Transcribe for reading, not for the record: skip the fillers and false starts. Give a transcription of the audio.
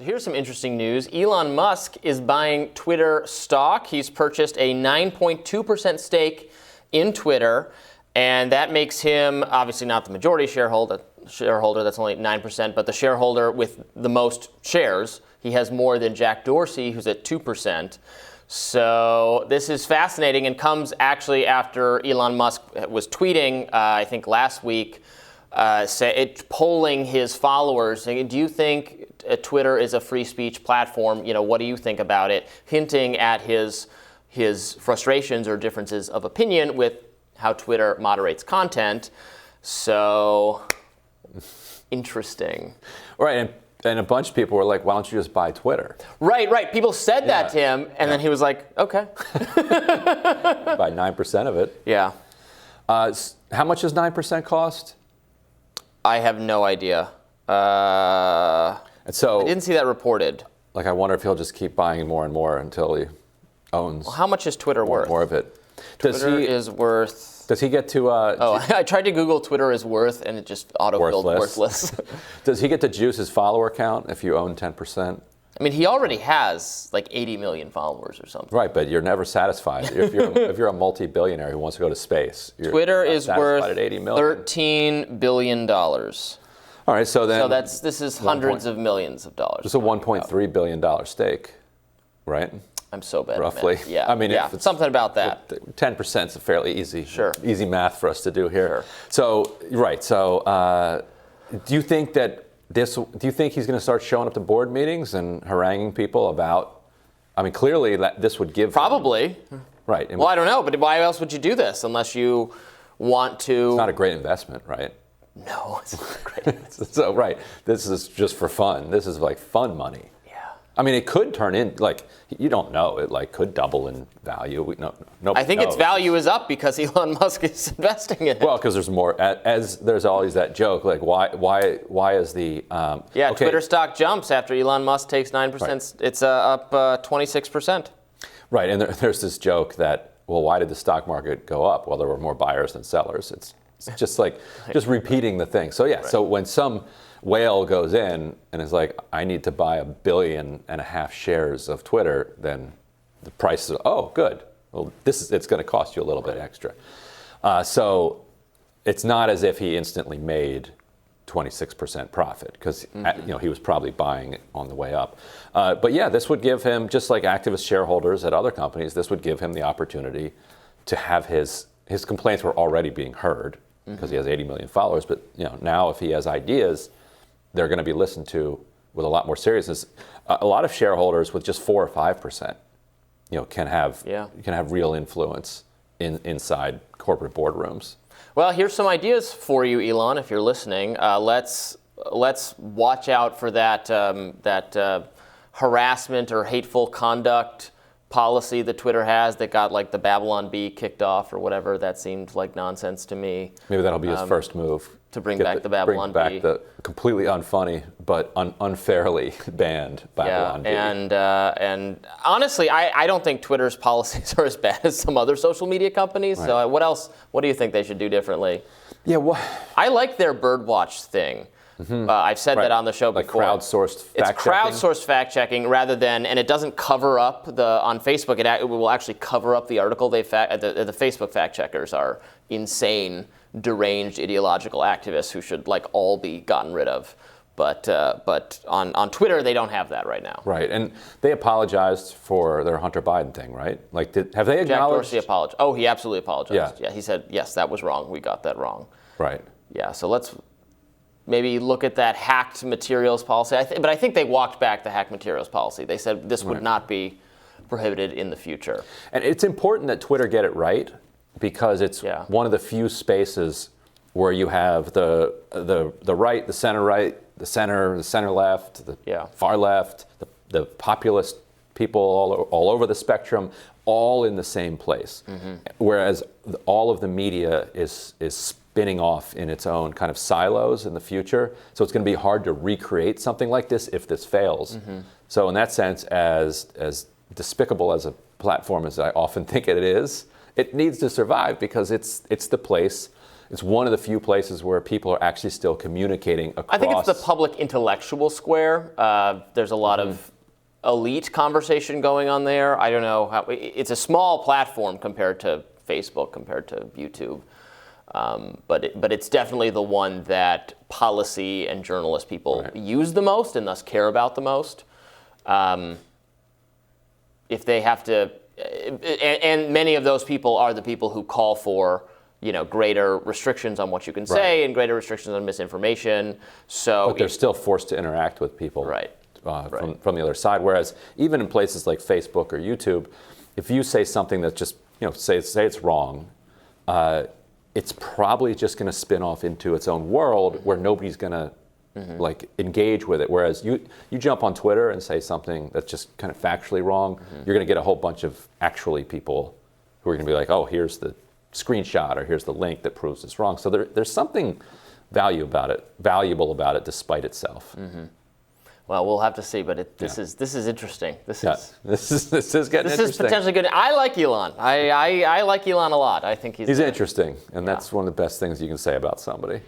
So here's some interesting news. Elon Musk is buying Twitter stock. He's purchased a 9.2% stake in Twitter, and that makes him obviously not the majority shareholder. That's only 9%, but the shareholder with the most shares. He has more than Jack Dorsey, who's at 2%. So this is fascinating and comes actually after Elon Musk was tweeting, I think last week, polling his followers, saying, do you think Twitter is a free speech platform? What do you think about it? Hinting at his frustrations or differences of opinion with how Twitter moderates content. So interesting. Right, and a bunch of people were like, why don't you just buy Twitter? Right. People said that to him, and then he was like, okay. Buy 9% of it. Yeah. How much does 9% cost? I have no idea. And so I didn't see that reported. Like, I wonder if he'll just keep buying more and more until he owns. Well, how much is Twitter worth? More of it. Twitter is worth. Does he get to? I tried to Google Twitter is worth, and it just autofilled worthless. Does he get to juice his follower count if you own 10%? I mean, he already has like 80 million followers or something. Right, but you're never satisfied. If you're a multi-billionaire who wants to go to space, Twitter is worth at 80 million. $13 billion. All right, so this is hundreds of millions of dollars. It's a $1.3 billion stake, right? I'm so bad. Roughly. At math. Yeah. I mean, yeah, it's something about that. 10% is a fairly easy math for us to do here. Sure. So, right. So, do you think he's going to start showing up to board meetings and haranguing people about? I mean, clearly this would give probably. Right. Well, I don't know, but why else would you do this unless you want to? It's not a great investment, right? No, it's not a great. So, right. This is just for fun. This is like fun money. I mean, it could turn in, like, you don't know. It, like, could double in value. I think its value is up because Elon Musk is investing in it. Well, because there's more, as there's always that joke, like, why is the... Twitter stock jumps after Elon Musk takes 9%. Right. It's up 26%. Right, and there's this joke that, well, why did the stock market go up? Well, there were more buyers than sellers. It's just like, just repeating the thing. So, so when some whale goes in and is like, I need to buy 1.5 billion shares of Twitter, then the price is, oh, good. Well, it's going to cost you a little bit extra. So it's not as if he instantly made 26% profit because he was probably buying it on the way up. But yeah, this would give him, just like activist shareholders at other companies, this would give him the opportunity to have his complaints were already being heard because he has 80 million followers. But now if he has ideas, they're going to be listened to with a lot more seriousness. A lot of shareholders with just 4 or 5%, can have real influence inside corporate boardrooms. Well, here's some ideas for you, Elon, if you're listening. Let's watch out for that harassment or hateful conduct policy that Twitter has that got like the Babylon Bee kicked off or whatever. That seemed like nonsense to me. Maybe that'll be his first move. To bring back the Babylon Bee. Bring back the completely unfunny but unfairly banned Babylon Bee. And honestly, I don't think Twitter's policies are as bad as some other social media companies. Right. So what do you think they should do differently? Yeah, I like their Birdwatch thing. I've said that on the show before. Crowdsourced fact-checking? It's crowdsourced fact-checking rather than, and it doesn't cover up on Facebook, it will actually cover up the article. The Facebook fact-checkers are insane, deranged ideological activists who should all be gotten rid of. But on Twitter, they don't have that right now. Right, and they apologized for their Hunter Biden thing, right? Have they acknowledged? Jack Dorsey apologized. Oh, he absolutely apologized. Yeah, he said, yes, that was wrong. We got that wrong. Right. Yeah, so let's maybe look at that hacked materials policy. But I think they walked back the hacked materials policy. They said this would not be prohibited in the future. And it's important that Twitter get it right because it's one of the few spaces where you have the right, the center right, the center left, the far left, the populist people all over the spectrum, all in the same place. Whereas all of the media is spinning off in its own kind of silos in the future. So it's going to be hard to recreate something like this if this fails. So in that sense, as despicable as a platform as I often think it is, it needs to survive because it's the place. it's one of the few places where people are actually still communicating across. I think it's the public intellectual square. There's a lot of elite conversation going on there. I don't know how. It's a small platform compared to Facebook, compared to YouTube. But it's definitely the one that policy and journalist people use the most and thus care about the most. If they have to, and many of those people are the people who call for, greater restrictions on what you can say and greater restrictions on misinformation. But they're still forced to interact with people from the other side. Whereas even in places like Facebook or YouTube, if you say something that's just, say it's wrong, it's probably just going to spin off into its own world where nobody's going to engage with it. Whereas you jump on Twitter and say something that's just kind of factually wrong, you're going to get a whole bunch of actually people who are going to be like, oh, here's the screenshot or here's the link that proves it's wrong. So there's something valuable about it despite itself. Well, we'll have to see, but this is interesting. This is getting interesting. This is potentially good. I like Elon. I like Elon a lot. I think he's interesting, and that's one of the best things you can say about somebody.